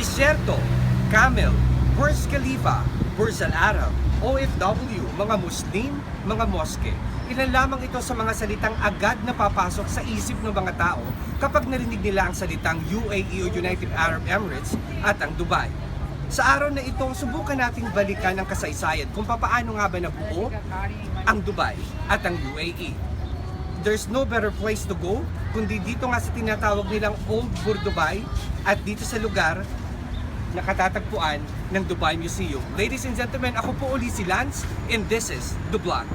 Disyerto, Camel, Burj Khalifa, Burj Al Arab, OFW, mga Muslim, mga moske. Ilan lamang ito sa mga salitang agad na papasok sa isip ng mga tao kapag narinig nila ang salitang UAE o United Arab Emirates at ang Dubai. Sa araw na ito, subukan nating balikan ang kasaysayan kung paano nga ba nabuo ang Dubai at ang UAE. There's no better place to go kundi dito nga sa tinatawag nilang Old Dubai at dito sa lugar na katatagpuan ng Dubai Museum. Ladies and gentlemen, ako po uli si Lance and this is The Vlog.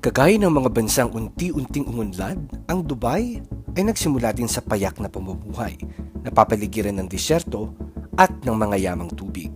Kagaya ng mga bansang unti-unting umunlad, ang Dubai ay nagsimula din sa payak na pamumuhay, napapaligiran ng disyerto at ng mga yamang tubig.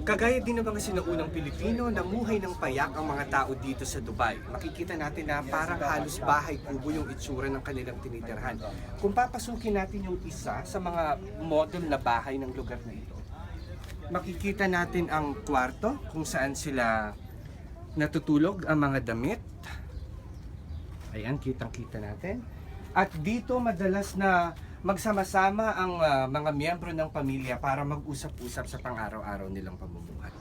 Kagaya din ng mga sinaunang Pilipino, namuhay ng payak ang mga tao dito sa Dubai. Makikita natin na parang halos bahay kubo yung itsura ng kanilang tinitirhan. Kung papasukin natin yung isa sa mga model na bahay ng lugar na ito, makikita natin ang kwarto kung saan sila natutulog, ang mga damit. Ayan, kitang-kita natin. At dito madalas na magsama-sama ang mga miyembro ng pamilya para mag-usap-usap sa pang-araw-araw nilang pamumuhay.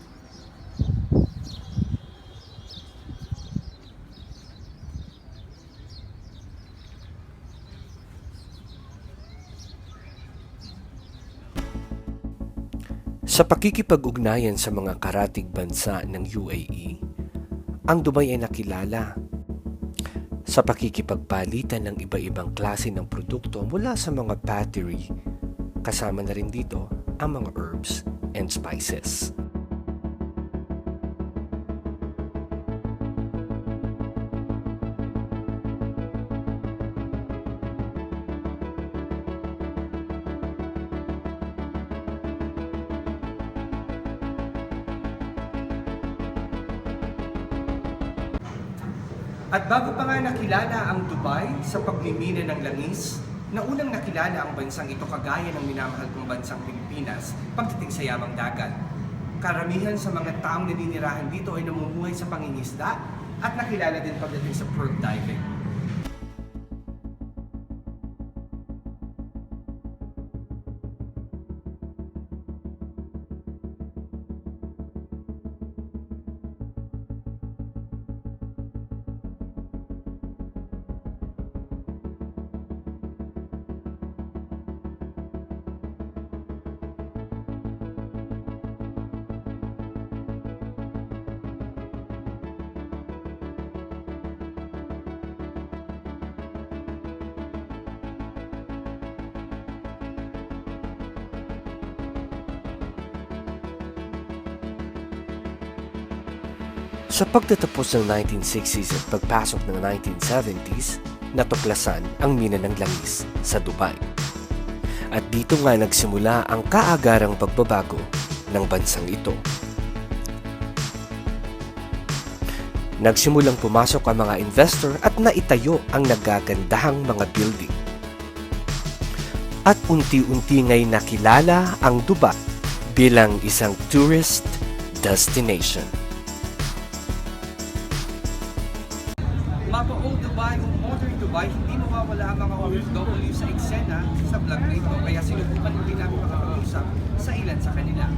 Sa pakikipag-ugnayan sa mga karatig bansa ng UAE, ang Dubai ay nakilala sa pakikipagpalitan ng iba-ibang klase ng produkto mula sa mga pottery, kasama na rin dito ang mga herbs and spices. At bago pa nga nakilala ang Dubai sa pagmimina ng langis, naunang nakilala ang bansang ito kagaya ng minamahal kong bansang Pilipinas pagdating sa yamang dagat. Karamihan sa mga taong naninirahan dito ay namumuhay sa pangingisda at nakilala din pagdating sa pearl diving. Sa pagtatapos ng 1960s at pagpasok ng 1970s, natuklasan ang mina ng langis sa Dubai. At dito nga nagsimula ang kaagarang pagbabago ng bansang ito. Nagsimulang pumasok ang mga investor at naitayo ang nagagandahang mga building. At unti-unti ngay nakilala ang Dubai bilang isang tourist destination. Mapa Old Dubai o Modern Dubai, hindi mawawala ang mga OFW sa eksena sa vlog na ito. Kaya sinubukan din namin makapag-usap sa ilan sa kanila.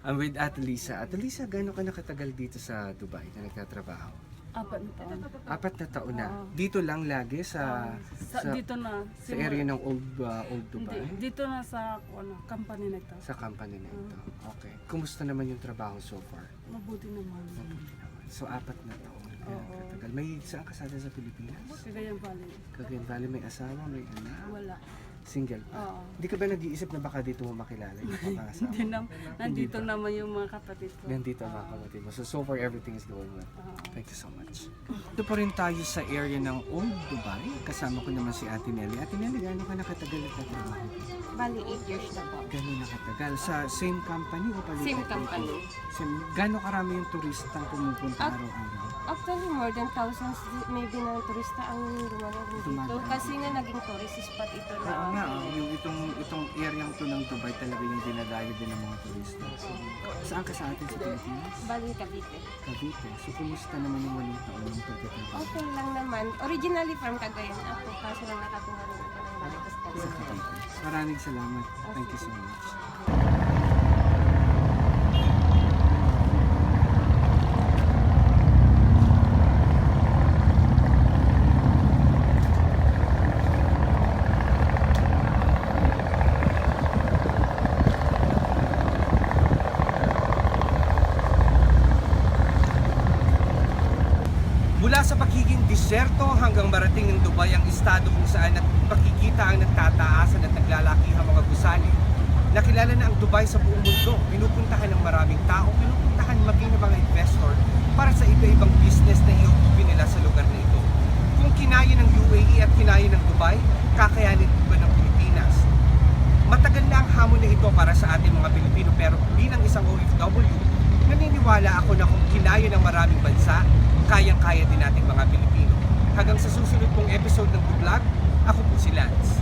I'm with Ate Lisa. Ate Lisa, gaano ka nakatagal dito sa Dubai na nagtatrabaho? 4 na taon. 4 na taon na. Oo. Dito lang lagi sa Dito na. sa area ng Old Dubai? Hindi, dito na sa company na ito. Sa company na ito. Okay. Kumusta naman yung trabaho so far? Mabuti naman. Mabuti naman. So, 4 na taon. Oo. Katagal. May saan ka sa atin sa Pilipinas? Cagayan Valley. Cagayan Valley, may asawa, may anak? Wala. Single pa? Oo. Hindi ka ba nag-iisip na baka dito mo makilala yung pang-asawa? Hindi na, nandito naman yung mga kapatid ko. Nandito ang mga kapatid mo. So far, everything is going well. Oo. Thank you so much. Ito pa rin tayo sa area ng Old Dubai. Kasama ko naman si Ate Nelly. Ate Nelly, gaano ka nakatagal na trabaho? Bali, 8 years na po. Gano'n nakatagal? Sa same company o palipat? Same company. Gano'n karami yung turistang pumupunta Ah, araw-araw? Actually, more than thousands maybe na turista ang dumadaan dito. Dumadaan. Kasi nga naging tourist spot ito na. Oo nga, yung itong area to ng Dubai talaga yung dinadayo din ng mga turista. So, saan ka sa atin sa Pilipinas? Bali, Cavite. Cavite. So, kumusta naman yung 8 taon ng pagtatrabaho? Okay lang naman. Originally from Cagayan ako. Kaso lang nakatunga rin ako ng Balikas Sa Cavite. Cavite. Maraming salamat. Thank you so much. Mula sa pagiging disyerto hanggang marating ng Dubai ang estado kung saan makikita ang nagtataasan at naglalakihang mga gusali. Nakilala na ang Dubai sa buong mundo. Pinupuntahan ng maraming tao, pinupuntahan maging ng mga investor para sa iba-ibang business na iuuwi nila sa lugar na ito. Kung kinaya ng UAE at kinaya ng Dubai, kakayanin ba ng Pilipinas? Matagal na ang hamon na ito para sa ating mga Pilipino, pero bilang isang OFW, naniniwala ako na kung kinaya ng maraming bansa, kayang-kaya din nating mga Pilipino. Hanggang sa susunod pong episode ng vlog, ako po si Lance.